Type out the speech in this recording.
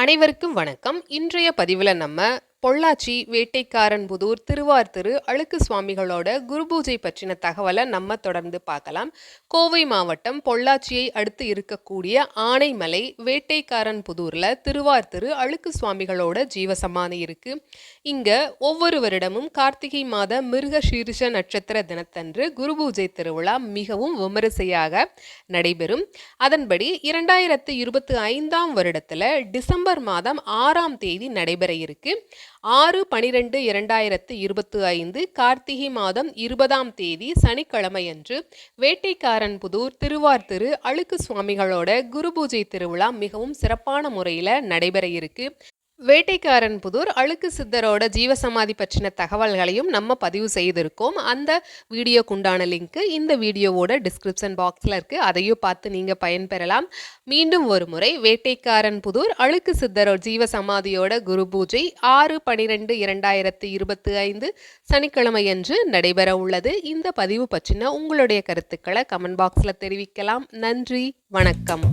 அனைவருக்கும் வணக்கம். இன்றைய பதிவில் நம்ம பொள்ளாச்சி, வேட்டைக்காரன்புதூர், திருவார்த்திரு அழுக்கு சுவாமிகளோட குரு பூஜை பற்றின தகவலை நம்ம தொடர்ந்து பார்க்கலாம். கோவை மாவட்டம் பொள்ளாச்சியை அடுத்து இருக்கக்கூடிய ஆனைமலை வேட்டைக்காரன்புதூரில் திருவார்த்திரு அழுக்கு சுவாமிகளோட ஜீவசமாதி இருக்கு. இங்க ஒவ்வொரு வருடமும் கார்த்திகை மாத மிருக சீரிஷ நட்சத்திர தினத்தன்று குரு பூஜை திருவிழா மிகவும் விமரிசையாக நடைபெறும். அதன்படி 2025ஆம் வருடத்தில் டிசம்பர் மாதம் 6ஆம் தேதி நடைபெற இருக்கு. 6/12/2025 கார்த்திகை மாதம் 20ஆம் தேதி சனிக்கிழமையன்று வேட்டைக்காரன்புதூர் திருவார்த்திரு அழுக்கு சுவாமிகளோட குரு பூஜை திருவிழா மிகவும் சிறப்பான முறையில் நடைபெற இருக்கு. வேட்டைக்காரன்புதூர் அழுக்கு சித்தரோட ஜீவசமாதி பற்றின தகவல்களையும் நம்ம பதிவு செய்திருக்கோம். அந்த வீடியோக்குண்டான லிங்க் இந்த வீடியோவோட டிஸ்கிரிப்ஷன் பாக்ஸில் இருக்குது. அதையும் பார்த்து நீங்கள் பயன்பெறலாம். மீண்டும் ஒரு முறை வேட்டைக்காரன்புதூர் அழுக்கு சித்தரோட ஜீவசமாதியோட குரு பூஜை 6/12/2025 சனிக்கிழமையன்று நடைபெற உள்ளது. இந்த பதிவு பற்றின உங்களுடைய கருத்துக்களை கமெண்ட் பாக்ஸில் தெரிவிக்கலாம். நன்றி, வணக்கம்.